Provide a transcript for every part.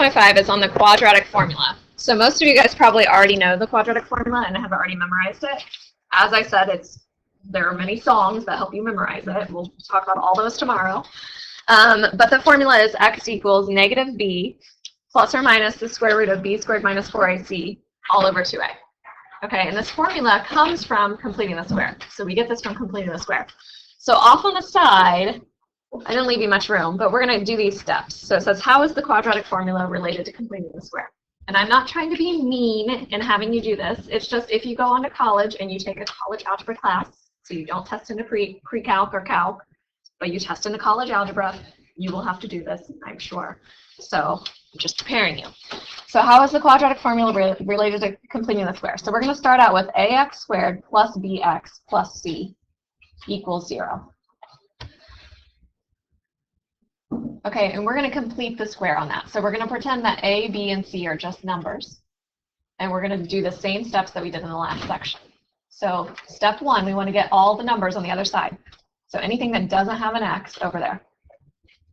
6.5 is on the quadratic formula. So most of you guys probably already know the quadratic formula and have already memorized it. As I said, there are many songs that help you memorize it. We'll talk about all those tomorrow. But the formula is x equals negative b plus or minus the square root of b squared minus 4ac all over 2a. Okay, and this formula comes from completing the square. So we get this from completing the square. So off on the side, I didn't leave you much room, but we're going to do these steps. So it says, how is the quadratic formula related to completing the square? And I'm not trying to be mean in having you do this. It's just if you go on to college and you take a college algebra class, so you don't test into pre-calc or calc, but you test into college algebra, you will have to do this, I'm sure. So I'm just preparing you. So how is the quadratic formula related to completing the square? So we're going to start out with ax squared plus bx plus c equals 0. Okay, and we're going to complete the square on that. So we're going to pretend that a, b, and c are just numbers. And we're going to do the same steps that we did in the last section. So step 1, we want to get all the numbers on the other side. So anything that doesn't have an x over there.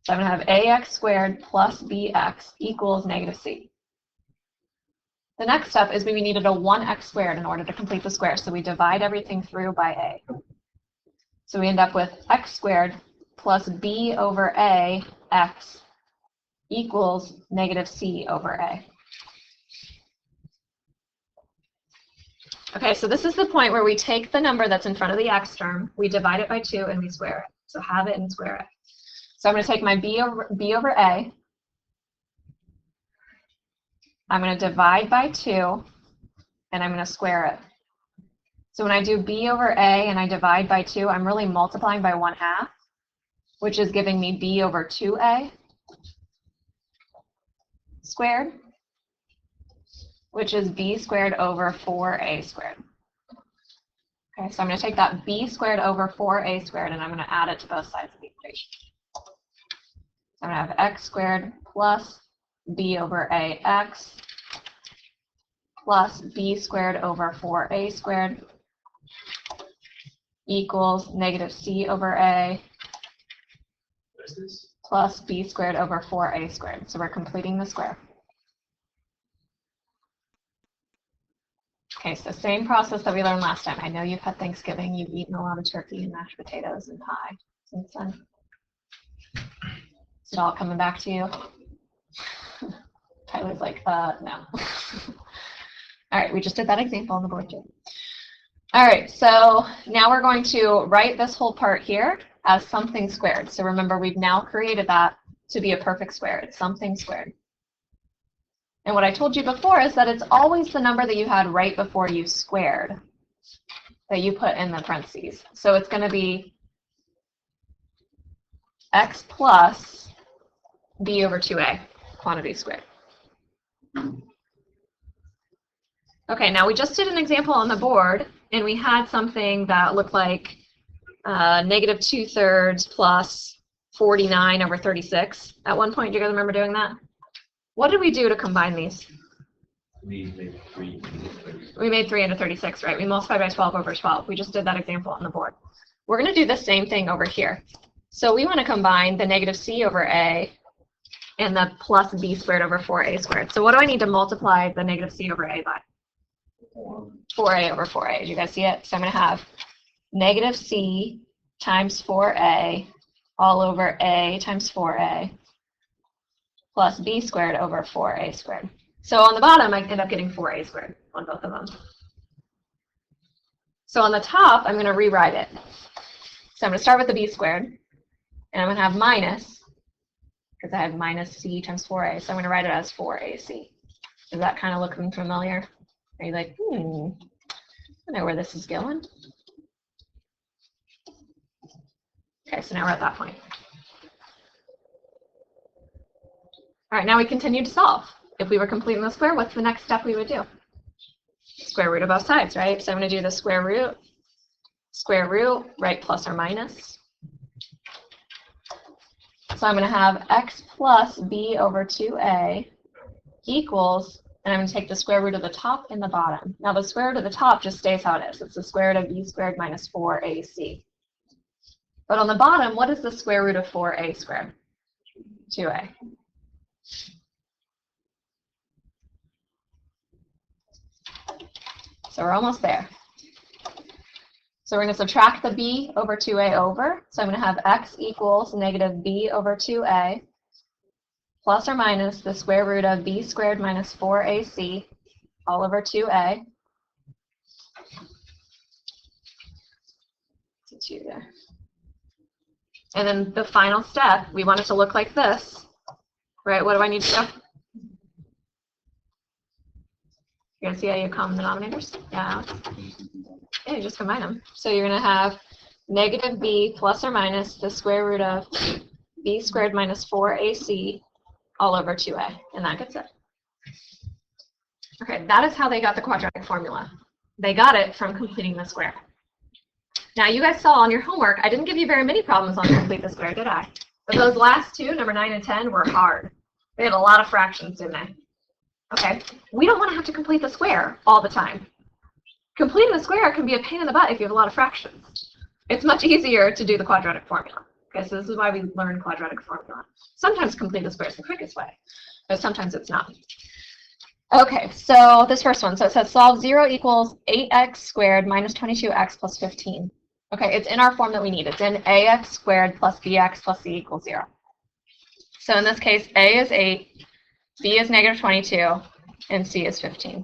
So I'm going to have ax squared plus bx equals negative c. The next step is we needed a 1x squared in order to complete the square. So we divide everything through by a. So we end up with x squared plus b over a x equals negative c over a. Okay, so this is the point where we take the number that's in front of the x term, we divide it by 2, and we square it. So have it and square it. So I'm going to take my b over a. I'm going to divide by 2, and I'm going to square it. So when I do b over a and I divide by 2, I'm really multiplying by 1/2, which is giving me b over 2a squared, which is b squared over 4a squared. Okay, so I'm going to take that b squared over 4a squared, and I'm going to add it to both sides of the equation. So I'm going to have x squared plus b over ax plus b squared over 4a squared equals negative c over a plus b squared over 4a squared. So we're completing the square. Okay, so same process that we learned last time. I know you've had Thanksgiving, you've eaten a lot of turkey and mashed potatoes and pie since then. Is it all coming back to you? Tyler's like, no. All right, we just did that example on the board too. All right, so now we're going to write this whole part here as something squared. So remember, we've now created that to be a perfect square. It's something squared. And what I told you before is that it's always the number that you had right before you squared that you put in the parentheses. So it's going to be x plus b over 2a, quantity squared. Okay, now we just did an example on the board, and we had something that looked like negative 2/3 plus 49 over 36. At one point, do you guys remember doing that? What did we do to combine these? We made 3. We made 3 into 36, right? We multiplied by 12 over 12. We just did that example on the board. We're going to do the same thing over here. So we want to combine the negative c over a and the plus b squared over 4a squared. So what do I need to multiply the negative c over a by? 4a over 4a. Do you guys see it? So I'm going to have negative c times 4a all over a times 4a plus b squared over 4a squared. So on the bottom, I end up getting 4a squared on both of them. So on the top, I'm going to rewrite it. So I'm going to start with the b squared, and I'm going to have minus, because I had minus c times 4a, so I'm going to write it as 4ac. Is that kind of looking familiar? Are you like, I know where this is going? Okay, so now we're at that point. All right, now we continue to solve. If we were completing the square, what's the next step we would do? Square root of both sides, right? So I'm going to do the square root, right, plus or minus. So I'm going to have x plus b over 2a equals, and I'm going to take the square root of the top and the bottom. Now the square root of the top just stays how it is. It's the square root of b squared minus 4ac. But on the bottom, what is the square root of 4a squared? 2a. So we're almost there. So we're going to subtract the b over 2a over. So I'm going to have x equals negative b over 2a plus or minus the square root of b squared minus 4ac all over 2a. It's 2 there. And then the final step, we want it to look like this, right? What do I need to do? You're going to see how you combine the denominators? Yeah. Yeah, you just combine them. So you're going to have negative b plus or minus the square root of b squared minus 4ac all over 2a. And that gets it. Okay, that is how they got the quadratic formula. They got it from completing the square. Now, you guys saw on your homework, I didn't give you very many problems on complete the square, did I? But those last two, number 9 and 10, were hard. They had a lot of fractions, didn't they? Okay, we don't want to have to complete the square all the time. Completing the square can be a pain in the butt if you have a lot of fractions. It's much easier to do the quadratic formula. Okay, so this is why we learn quadratic formula. Sometimes complete the square is the quickest way, but sometimes it's not. Okay, so this first one, so it says solve 0 equals 8x squared minus 22x plus 15. Okay, it's in our form that we need. It's in ax squared plus bx plus c equals 0. So in this case, a is 8, b is negative 22, and c is 15.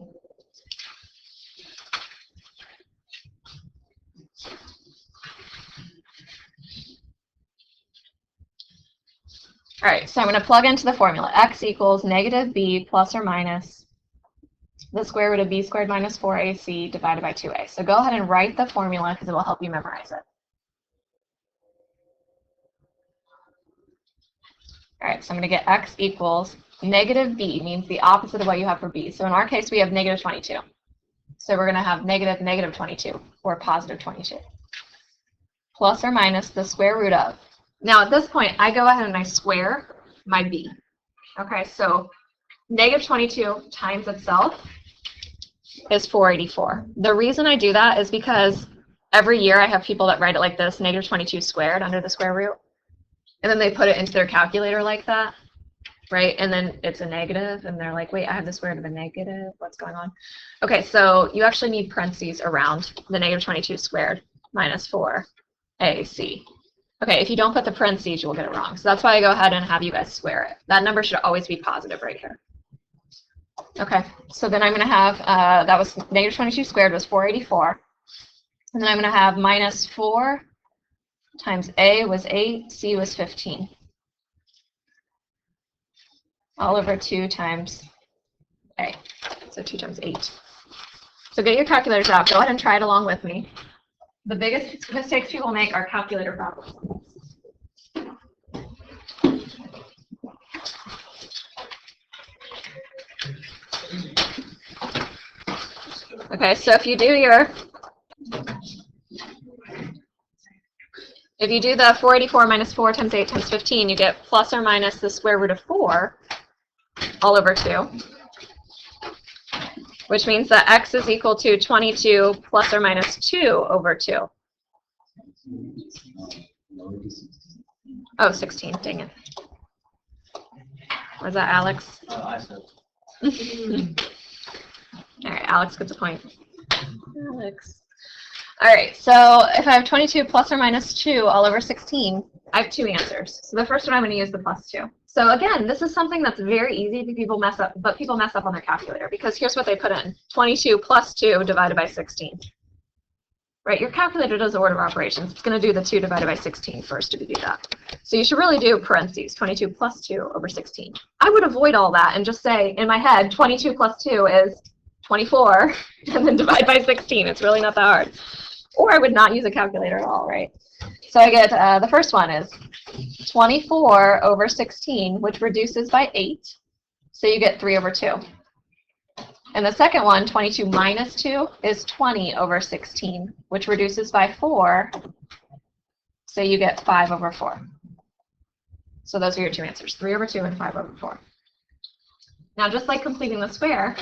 All right, so I'm going to plug into the formula. X equals negative b plus or minus the square root of b squared minus 4ac divided by 2a. So go ahead and write the formula because it will help you memorize it. All right, so I'm going to get x equals negative b, means the opposite of what you have for b. So in our case, we have negative 22. So we're going to have negative 22, or positive 22, plus or minus the square root of. Now at this point, I go ahead and I square my b. Okay, so negative 22 times itself is 484. The reason I do that is because every year I have people that write it like this, negative 22 squared under the square root. And then they put it into their calculator like that, right? And then it's a negative, and they're like, wait, I have the square root of a negative. What's going on? Okay, so you actually need parentheses around the negative 22 squared minus 4ac. Okay, if you don't put the parentheses, you will get it wrong. So that's why I go ahead and have you guys square it. That number should always be positive right here. Okay, so then I'm going to have, that was negative 22 squared was 484. And then I'm going to have minus 4 times a was 8, c was 15. All over 2 times a. So 2 times 8. So get your calculators out. Go ahead and try it along with me. The biggest mistakes people make are calculator problems. Okay, so if you do the 484 minus 4 times 8 times 15, you get plus or minus the square root of 4 all over 2, which means that x is equal to 22 plus or minus 2 over 2. Oh, 16, dang it. Was that Alex? I said. All right, Alex gets a point. Alex. All right, so if I have 22 plus or minus 2 all over 16, I have 2 answers. So the first one I'm going to use the plus 2. So again, this is something that's very easy if people mess up, but people mess up on their calculator because here's what they put in. 22 plus 2 divided by 16. Right, your calculator does the order of operations. It's going to do the 2 divided by 16 first to do that. So you should really do parentheses, 22 plus 2 over 16. I would avoid all that and just say, in my head, 22 plus 2 is 24, and then divide by 16. It's really not that hard. Or I would not use a calculator at all, right? So I get, the first one is 24 over 16, which reduces by 8. So you get 3 over 2. And the second one, 22 minus 2, is 20 over 16, which reduces by 4. So you get 5 over 4. So those are your 2 answers, 3 over 2 and 5 over 4. Now, just like completing the square,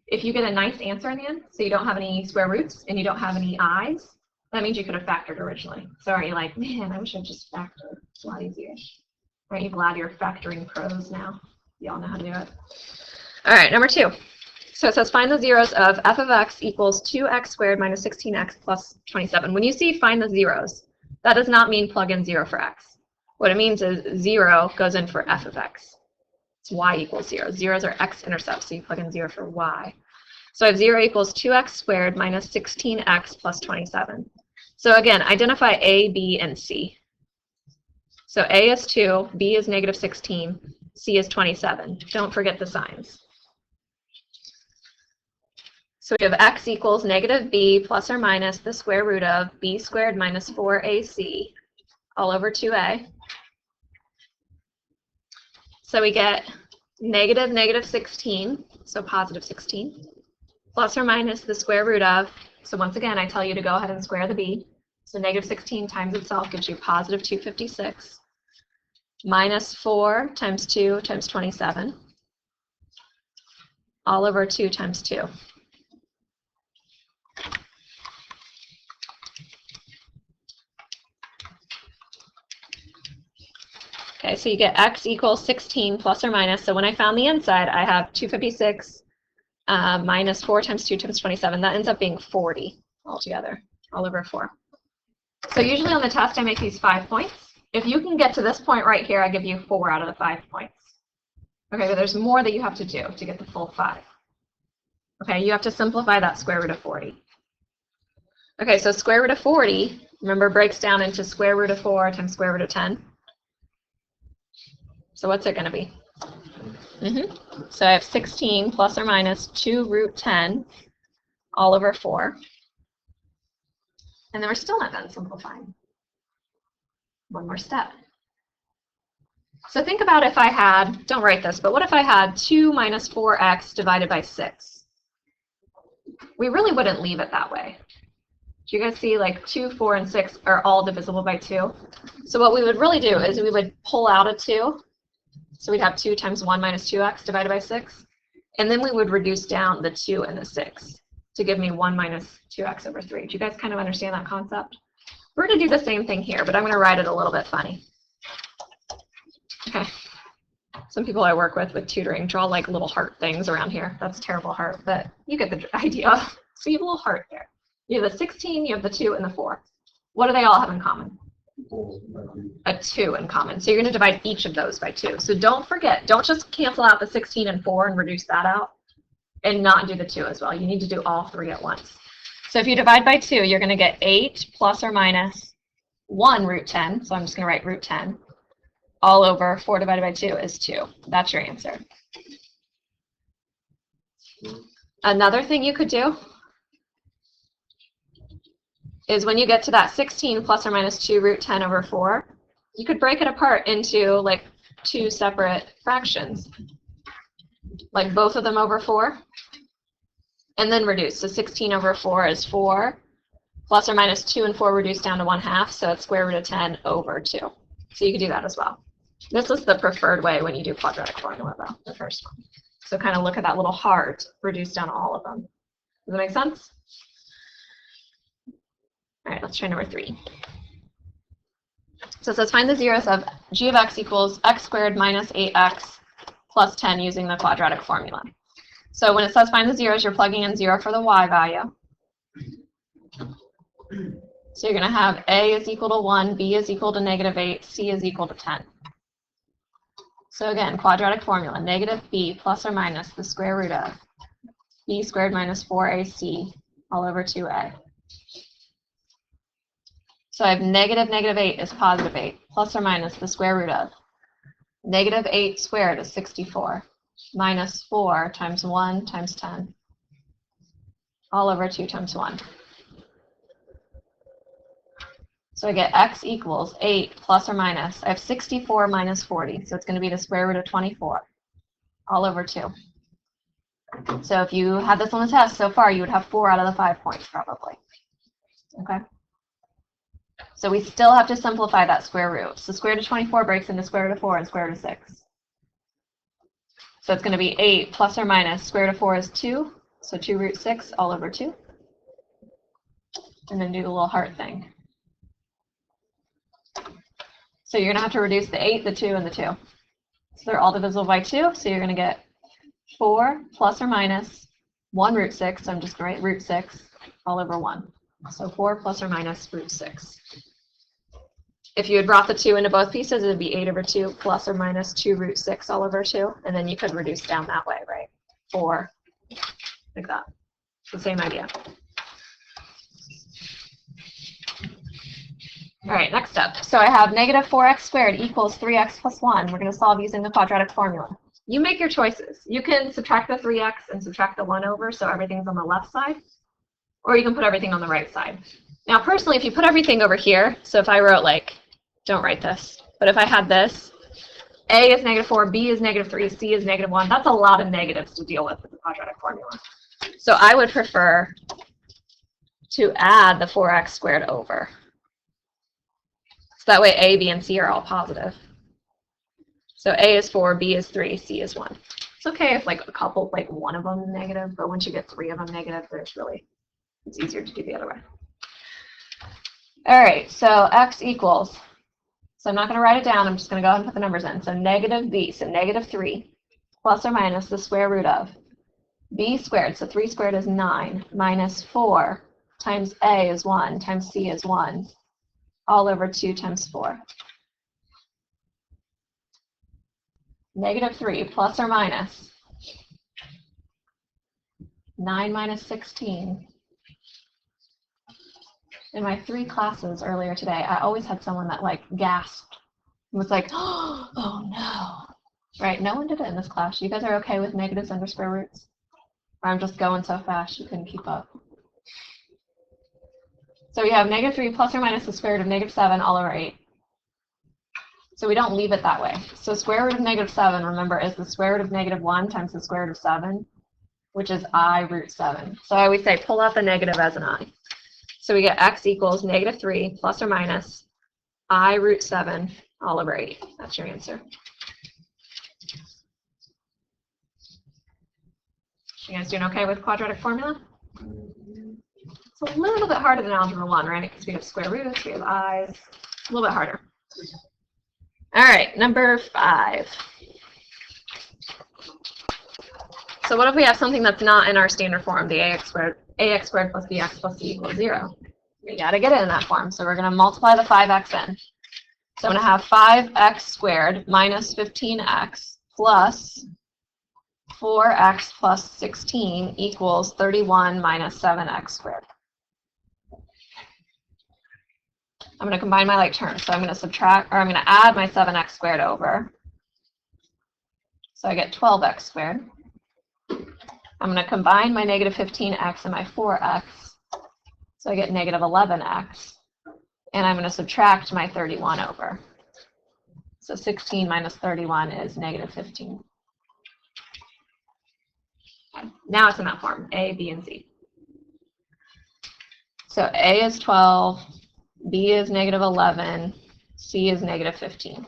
if you get a nice answer in the end, so you don't have any square roots and you don't have any i's, that means you could have factored originally. So are you like, man, I wish I'd just factored. It's a lot easier. Aren't you glad you're factoring pros now? You all know how to do it. All right, number 2. So it says find the zeros of f of x equals 2x squared minus 16x plus 27. When you see find the zeros, that does not mean plug in 0 for x. What it means is 0 goes in for f of x. It's y equals 0. Zeros are x-intercepts, so you plug in 0 for y. So I have 0 equals 2x squared minus 16x plus 27. So again, identify a, b, and c. So a is 2, b is negative 16, c is 27. Don't forget the signs. So we have x equals negative b plus or minus the square root of b squared minus 4ac all over 2a. So we get negative 16, so positive 16, plus or minus the square root of, so once again, I tell you to go ahead and square the b. So negative 16 times itself gives you positive 256, minus 4 times 2 times 27, all over 2 times 2. Okay, so you get x equals 16 plus or minus. So when I found the inside, I have 256 minus 4 times 2 times 27. That ends up being 40 altogether, all over 4. So usually on the test, I make these 5 points. If you can get to this point right here, I give you 4 out of the 5 points. Okay, but there's more that you have to do to get the full 5. Okay, you have to simplify that square root of 40. Okay, so square root of 40, remember, breaks down into square root of 4 times square root of 10. So what's it going to be? So I have 16 plus or minus 2 root 10 all over 4. And then we're still not done simplifying. One more step. So think about if I had, don't write this, but what if I had 2 minus 4x divided by 6? We really wouldn't leave it that way. Do you guys see like 2, 4, and 6 are all divisible by 2? So what we would really do is we would pull out a 2. So we'd have 2 times 1 minus 2x divided by 6. And then we would reduce down the 2 and the 6 to give me 1 minus 2x over 3. Do you guys kind of understand that concept? We're going to do the same thing here, but I'm going to write it a little bit funny. Okay. Some people I work with tutoring draw like little heart things around here. That's terrible heart, but you get the idea. So you have a little heart there. You have the 16, you have the 2, and the 4. What do they all have in common? A 2 in common. So you're going to divide each of those by 2. So don't forget, don't just cancel out the 16 and 4 and reduce that out and not do the 2 as well. You need to do all 3 at once. So if you divide by 2, you're going to get 8 plus or minus 1 root 10. So I'm just going to write root 10 all over 4 divided by 2 is 2. That's your answer. Another thing you could do is when you get to that 16 plus or minus 2 root 10 over 4, you could break it apart into like 2 separate fractions, like both of them over 4, and then reduce. So 16 over 4 is 4, plus or minus 2 and 4 reduced down to 1/2, so it's square root of 10 over 2. So you could do that as well. This is the preferred way when you do quadratic formula, though, the first one. So kind of look at that little heart, reduce down all of them. Does that make sense? All right, let's try number 3. So it says find the zeros of g of x equals x squared minus 8x plus 10 using the quadratic formula. So when it says find the zeros, you're plugging in 0 for the y value. So you're going to have a is equal to 1, b is equal to negative 8, c is equal to 10. So again, quadratic formula, negative b plus or minus the square root of b squared minus 4ac all over 2a. So I have negative 8 is positive 8, plus or minus the square root of negative 8 squared is 64, minus 4 times 1 times 10, all over 2 times 1. So I get x equals 8 plus or minus, I have 64 minus 40, so it's going to be the square root of 24, all over 2. So if you had this on the test so far, you would have 4 out of the 5 points probably. Okay? So we still have to simplify that square root. So square root of 24 breaks into square root of 4 and square root of 6. So it's going to be 8 plus or minus square root of 4 is 2, so 2 root 6 all over 2. And then do the little heart thing. So you're going to have to reduce the 8, the 2, and the 2. So they're all divisible by 2, so you're going to get 4 plus or minus 1 root 6, so I'm just going to write root 6 all over 1. So 4 plus or minus root 6. If you had brought the 2 into both pieces, it would be 8 over 2 plus or minus 2 root 6 all over 2. And then you could reduce down that way, right? 4, like that. It's the same idea. All right, next up. So I have negative 4x squared equals 3x plus 1. We're going to solve using the quadratic formula. You make your choices. You can subtract the 3x and subtract the 1 over, so everything's on the left side. Or you can put everything on the right side. Now, personally, if you put everything over here, so if I wrote like, don't write this, but if I had this, A is negative 4, B is negative 3, C is negative 1, that's a lot of negatives to deal with the quadratic formula. So I would prefer to add the 4x squared over. So that way A, B, and C are all positive. So A is 4, B is 3, C is 1. It's okay if like a couple, like one of them is negative, but once you get 3 of them negative, it's easier to do the other way. All right, so x equals, so I'm not going to write it down, I'm just going to go ahead and put the numbers in. So negative b, so negative 3, plus or minus the square root of b squared, so 3 squared is 9, minus 4 times a is 1, times c is 1, all over 2 times 4. Negative 3 plus or minus 9 minus 16. In my 3 classes earlier today, I always had someone that like gasped and was like, oh no. Right, no one did it in this class. You guys are okay with negatives under square roots? Or I'm just going so fast you couldn't keep up. So we have negative 3 plus or minus the square root of negative 7 all over 8. So we don't leave it that way. So square root of negative 7, remember, is the square root of negative 1 times the square root of 7, which is I root 7. So I always say pull out the negative as an I. So we get x equals negative 3 plus or minus I root 7 all over 8. That's your answer. You guys doing okay with quadratic formula? It's a little bit harder than algebra 1, right? Because we have square roots, we have i's. A little bit harder. All right, number 5. So what if we have something that's not in our standard form, the ax squared plus bx plus c equals 0? We got to get it in that form, so we're going to multiply the 5x in. So I'm going to have 5x squared minus 15x plus 4x plus 16 equals 31 minus 7x squared. I'm going to combine my like terms. So I'm going to I'm going to add my 7x squared over. So I get 12x squared. I'm going to combine my negative 15x and my 4x. So I get negative 11x. And I'm going to subtract my 31 over. So 16 minus 31 is negative 15. Now it's in that form, A, B, and C. So A is 12, B is negative 11, C is negative 15.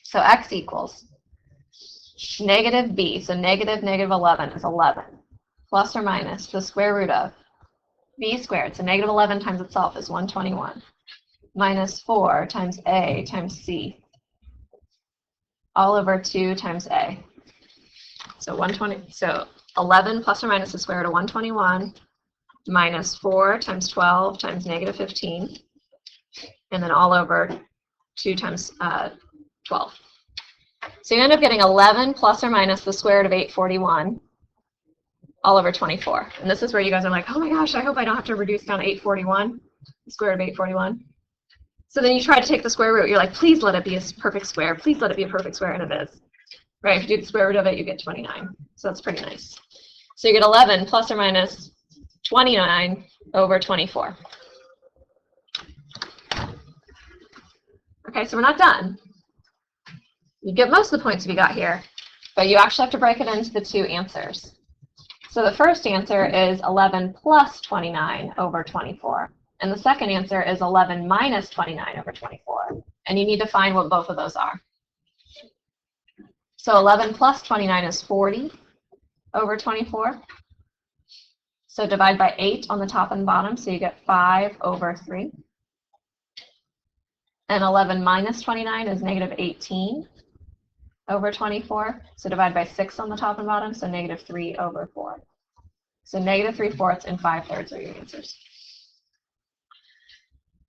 So x equals negative b, so negative 11 is 11, plus or minus the square root of b squared, so negative 11 times itself is 121, minus 4 times a times c, all over 2 times a. So 11 plus or minus the square root of 121, minus 4 times 12 times negative 15, and then all over 2 times 12. So you end up getting 11 plus or minus the square root of 841 all over 24. And this is where you guys are like, oh my gosh, I hope I don't have to reduce down 841, the square root of 841. So then you try to take the square root. You're like, please let it be a perfect square. Please let it be a perfect square, and it is. Right, if you do the square root of it, you get 29. So that's pretty nice. So you get 11 plus or minus 29 over 24. Okay, so we're not done. You get most of the points we got here, but you actually have to break it into the 2 answers. So the first answer is 11 plus 29 over 24. And the second answer is 11 minus 29 over 24. And you need to find what both of those are. So 11 plus 29 is 40 over 24. So divide by 8 on the top and bottom, so you get 5 over 3. And 11 minus 29 is negative 18 over 24. So divide by 6 on the top and bottom, so negative 3 over 4. So negative 3/4 and 5/3 are your answers.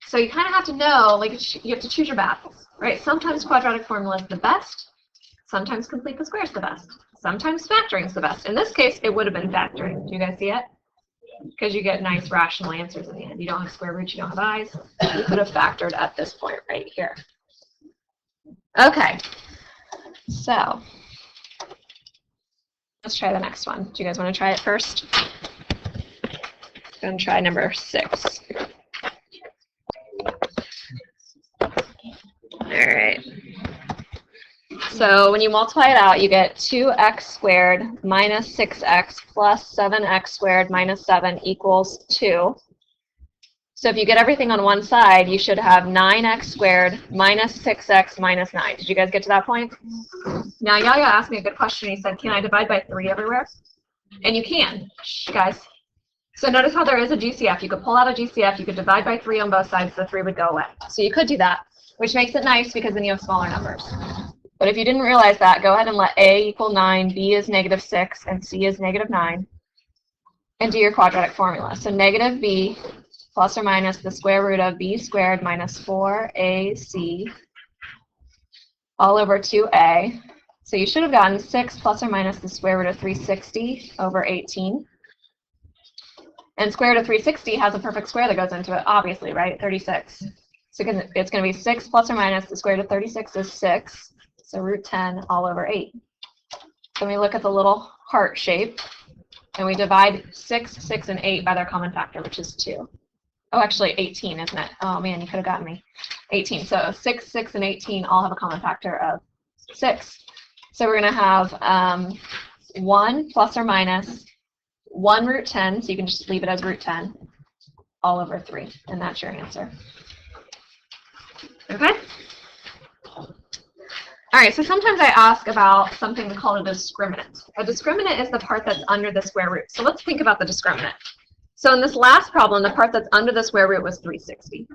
So you kind of have to know, like, you have to choose your battles, right? Sometimes quadratic formula is the best. Sometimes complete the square is the best. Sometimes factoring is the best. In this case, it would have been factoring. Do you guys see it? Because you get nice rational answers in the end. You don't have square roots, you don't have i's. You could have factored at this point right here. Okay, so let's try the next one. Do you guys want to try it first? I'm going to try number 6. All right. So when you multiply it out, you get 2x squared minus 6x plus 7x squared minus 7 equals 2. So if you get everything on one side, you should have 9x squared minus 6x minus 9. Did you guys get to that point? Now, Yaya asked me a good question. He said, can I divide by 3 everywhere? And you can, guys. So notice how there is a GCF. You could pull out a GCF. You could divide by 3 on both sides. The 3 would go away. So you could do that, which makes it nice because then you have smaller numbers. But if you didn't realize that, go ahead and let A equal 9, B is negative 6, and C is negative 9, and do your quadratic formula. So negative B plus or minus the square root of B squared minus 4AC all over 2A. So you should have gotten 6 plus or minus the square root of 360 over 18. And square root of 360 has a perfect square that goes into it, obviously, right? 36. So it's going to be 6 plus or minus the square root of 36 is 6. So root 10 all over 8. Then we look at the little heart shape, and we divide 6, 6, and 8 by their common factor, which is 2. Oh, actually 18, isn't it? Oh, man, you could have gotten me. 18. So 6, 6, and 18 all have a common factor of 6. So we're going to have 1 plus or minus 1 root 10, so you can just leave it as root 10, all over 3, and that's your answer. Okay? All right, so sometimes I ask about something called a discriminant. A discriminant is the part that's under the square root. So let's think about the discriminant. So in this last problem, the part that's under the square root was 360.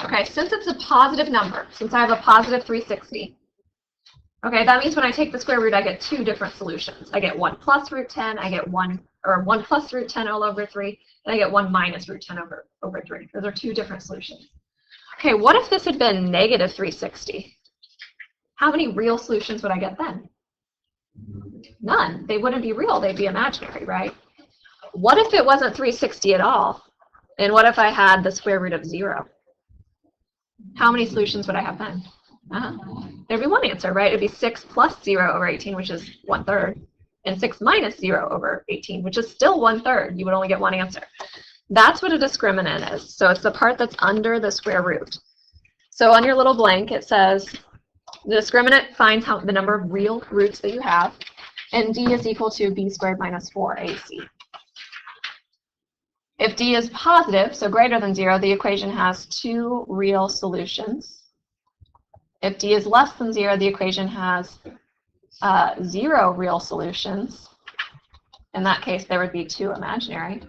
Okay, since it's a positive number, since I have a positive 360, okay, that means when I take the square root, I get 2 different solutions. I get 1 plus root 10, I get 1 plus root 10 all over 3, and I get 1 minus root 10 over 3. Those are 2 different solutions. Okay, what if this had been negative 360? How many real solutions would I get then? None. They wouldn't be real. They'd be imaginary, right? What if it wasn't 360 at all? And what if I had the square root of 0? How many solutions would I have then? There'd be one answer, right? It'd be 6 plus 0 over 18, which is 1/3, and 6 minus 0 over 18, which is still 1/3. You would only get one answer. That's what a discriminant is. So it's the part that's under the square root. So on your little blank, it says, the discriminant finds the number of real roots that you have, and D is equal to B squared minus 4AC. If D is positive, so greater than 0, the equation has 2 real solutions. If D is less than 0, the equation has 0 real solutions. In that case, there would be 2 imaginary.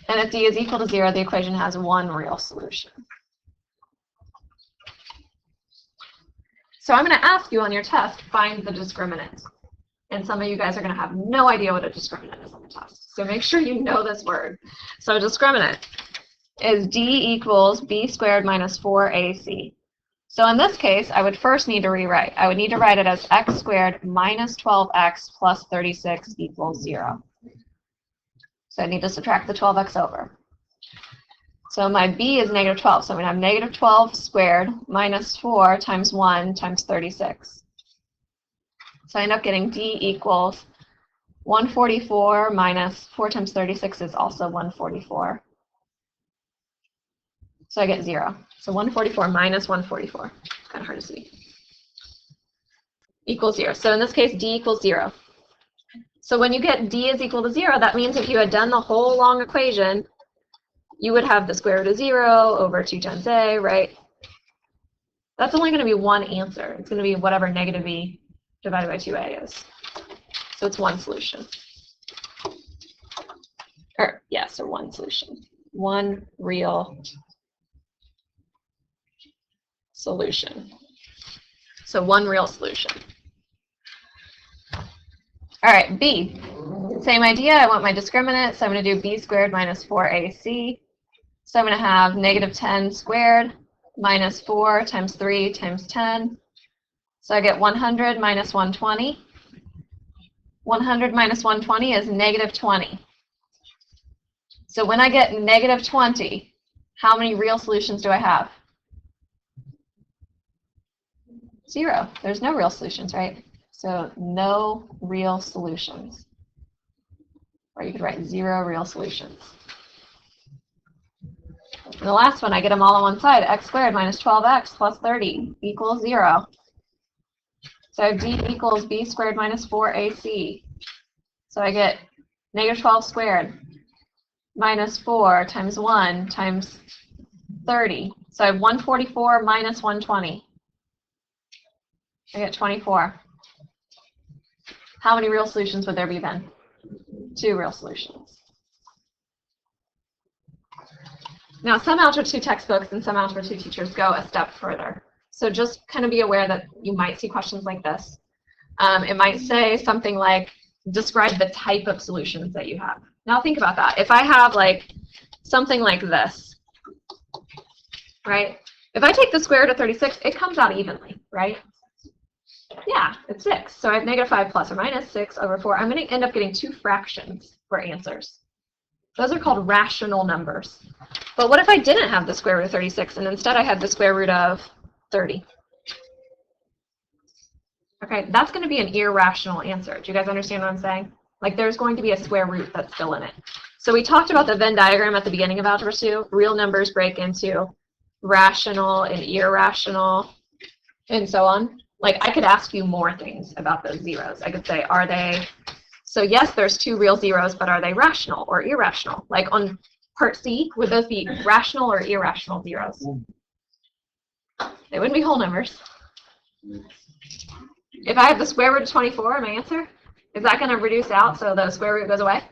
And if D is equal to 0, the equation has 1 real solution. So I'm going to ask you on your test, find the discriminant. And some of you guys are going to have no idea what a discriminant is on the test. So make sure you know this word. So discriminant is D equals B squared minus 4AC. So in this case, I would first need to rewrite. I would need to write it as x squared minus 12x plus 36 equals 0. So I need to subtract the 12x over. So my b is negative 12. So I'm going to have negative 12 squared minus 4 times 1 times 36. So I end up getting d equals 144 minus 4 times 36 is also 144. So I get 0. So 144 minus 144. It's kind of hard to see. Equals 0. So in this case, d equals 0. So when you get d is equal to 0, that means if you had done the whole long equation, you would have the square root of 0 over 2 times a, right? That's only going to be one answer. It's going to be whatever negative b divided by 2a is. So it's one solution. Or, yes, or one solution. One real solution. So one real solution. All right, B. Same idea. I want my discriminant, so I'm going to do b squared minus 4ac. So I'm going to have negative 10 squared minus 4 times 3 times 10. So I get 100 minus 120. 100 minus 120 is negative 20. So when I get negative 20, how many real solutions do I have? 0. There's no real solutions, right? So no real solutions. Or you could write 0 real solutions. And the last one, I get them all on one side. X squared minus 12x plus 30 equals 0. So D equals b squared minus 4ac. So I get negative 12 squared minus 4 times 1 times 30. So I have 144 minus 120. I get 24. How many real solutions would there be then? 2 real solutions. Now, some Algebra 2 textbooks and some Algebra 2 teachers go a step further. So just kind of be aware that you might see questions like this. It might say something like, describe the type of solutions that you have. Now think about that. If I have like something like this, right? If I take the square root of 36, it comes out evenly, right? Yeah, it's 6. So I have negative 5 plus or minus 6 over 4. I'm going to end up getting 2 fractions for answers. Those are called rational numbers. But what if I didn't have the square root of 36 and instead I had the square root of 30? Okay, that's going to be an irrational answer. Do you guys understand what I'm saying? Like there's going to be a square root that's still in it. So we talked about the Venn diagram at the beginning of Algebra 2. Real numbers break into rational and irrational and so on. Like I could ask you more things about those zeros. I could say, are they, so yes, there's 2 real zeros, but are they rational or irrational? Like on part C, would those be rational or irrational zeros? They wouldn't be whole numbers. If I have the square root of 24 in my answer, is that going to reduce out so the square root goes away?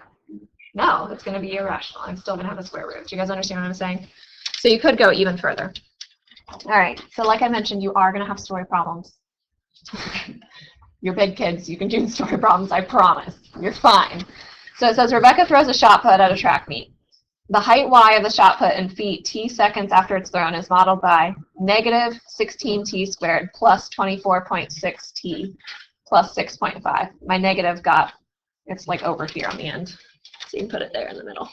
No, it's going to be irrational. I'm still going to have a square root. Do you guys understand what I'm saying? So you could go even further. All right, so like I mentioned, you are going to have story problems. You're big kids. You can do story problems, I promise. You're fine. So it says, Rebecca throws a shot put at a track meet. The height y of the shot put in feet t seconds after it's thrown is modeled by negative 16t squared plus 24.6t plus 6.5. My negative got, it's like over here on the end. So you can put it there in the middle.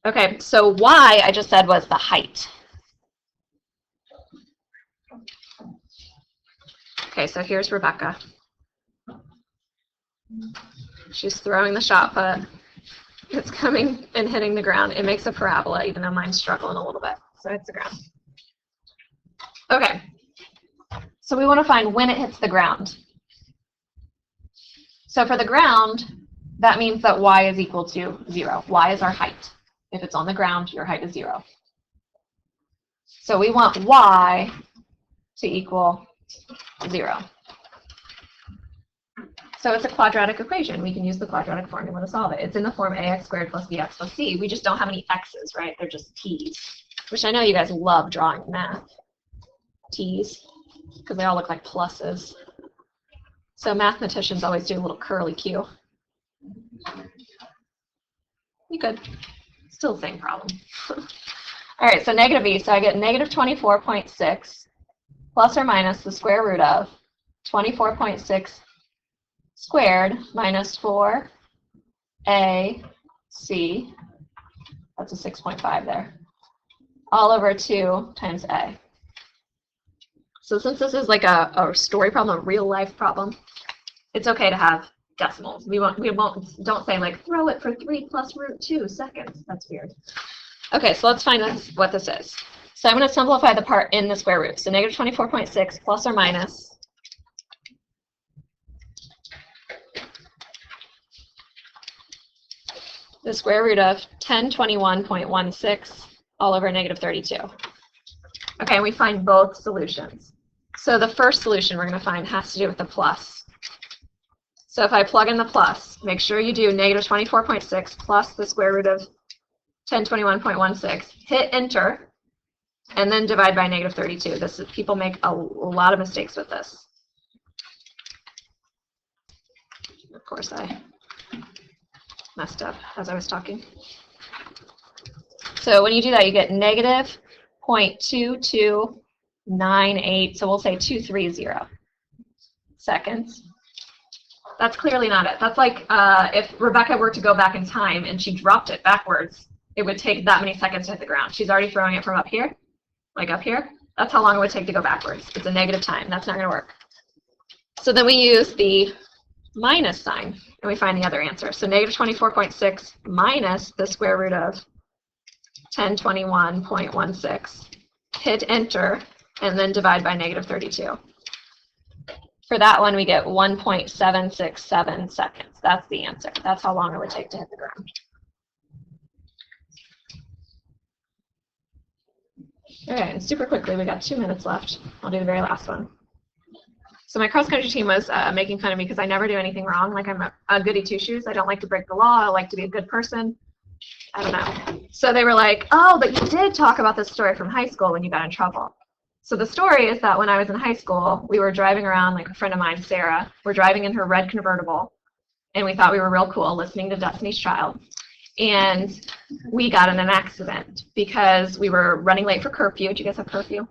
Okay, so y I just said was the height. Okay, so here's Rebecca. She's throwing the shot put. It's coming and hitting the ground. It makes a parabola, even though mine's struggling a little bit. So it's the ground. Okay. So we want to find when it hits the ground. So for the ground, that means that y is equal to 0. Y is our height. If it's on the ground, your height is 0. So we want y to equal 0. So it's a quadratic equation. We can use the quadratic formula to solve it. It's in the form ax squared plus bx plus c. We just don't have any x's, right? They're just t's, which I know you guys love drawing math. T's, because they all look like pluses. So mathematicians always do a little curly Q. You could. Still the same problem. All right, so negative e. So I get negative 24.6 plus or minus the square root of 24.6 squared minus 4ac, that's a 6.5 there, all over 2 times a. So since this is like a story problem, a real life problem, it's okay to have decimals. Don't say like throw it for 3 plus root 2 seconds. That's weird. Okay, so let's find what this is. So I'm going to simplify the part in the square root. So negative 24.6 plus or minus the square root of 1021.16 all over negative 32. Okay, and we find both solutions. So the first solution we're going to find has to do with the plus. So if I plug in the plus, make sure you do negative 24.6 plus the square root of 1021.16. Hit enter, and then divide by negative 32. People make a lot of mistakes with this. Of course, I messed up as I was talking. So when you do that, you get negative 0.2298, so we'll say 230 seconds. That's clearly not it. That's like if Rebecca were to go back in time and she dropped it backwards, it would take that many seconds to hit the ground. She's already throwing it from up here, like up here. That's how long it would take to go backwards. It's a negative time. That's not going to work. So then we use the minus sign, and we find the other answer. So negative 24.6 minus the square root of 1021.16. Hit enter, and then divide by negative 32. For that one, we get 1.767 seconds. That's the answer. That's how long it would take to hit the ground. All right, and super quickly, we got 2 minutes left. I'll do the very last one. So my cross-country team was making fun of me because I never do anything wrong. Like, I'm a goody two-shoes. I don't like to break the law. I like to be a good person. I don't know. So they were like, oh, but you did talk about this story from high school when you got in trouble. So the story is that when I was in high school, we were driving around, like a friend of mine, Sarah, we're driving in her red convertible, and we thought we were real cool listening to Destiny's Child. And we got in an accident because we were running late for curfew. Did you guys have curfew?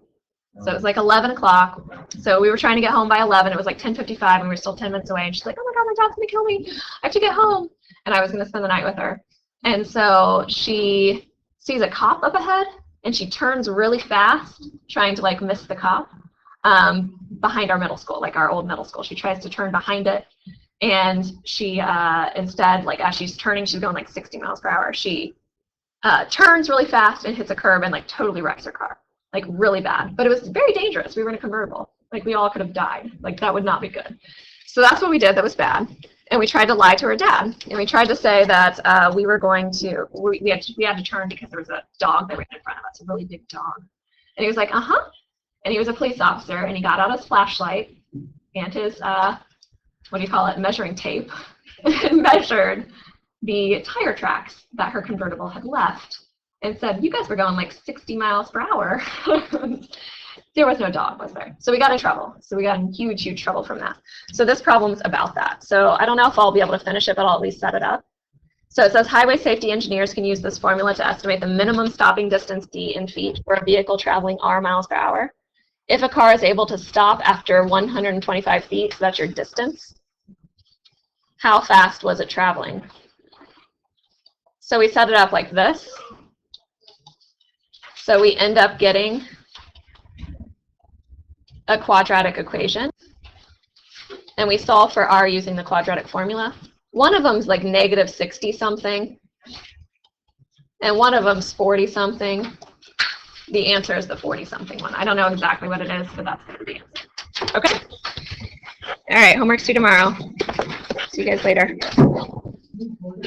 So it was like 11 o'clock. So we were trying to get home by 11. It was like 10:55, and we were still 10 minutes away. And she's like, oh my God, my dog's going to kill me. I have to get home. And I was going to spend the night with her. And so she sees a cop up ahead, and she turns really fast, trying to like miss the cop behind our middle school, like our old middle school. She tries to turn behind it. And she instead, like as she's turning, she's going like 60 miles per hour. She turns really fast and hits a curb and like totally wrecks her car, like really bad. But it was very dangerous. We were in a convertible. Like we all could have died. Like that would not be good. So that's what we did. That was bad. And we tried to lie to her dad. And we tried to say that we were going to, we had to turn because there was a dog that ran in front of us, a really big dog. And he was like, uh-huh. And he was a police officer, and he got out his flashlight and his what do you call it, measuring tape, and measured the tire tracks that her convertible had left and said, you guys were going like 60 miles per hour. There was no dog, was there? So we got in trouble. So we got in huge, huge trouble from that. So this problem's about that. So I don't know if I'll be able to finish it, but I'll at least set it up. So it says highway safety engineers can use this formula to estimate the minimum stopping distance D in feet for a vehicle traveling R miles per hour. If a car is able to stop after 125 feet, so that's your distance, how fast was it traveling? So we set it up like this. So we end up getting a quadratic equation. And we solve for R using the quadratic formula. One of them's like negative 60 something. And one of them's 40 something. The answer is the 40 something one. I don't know exactly what it is, but that's going to be the answer. Okay? All right, homework's due tomorrow. See you guys later.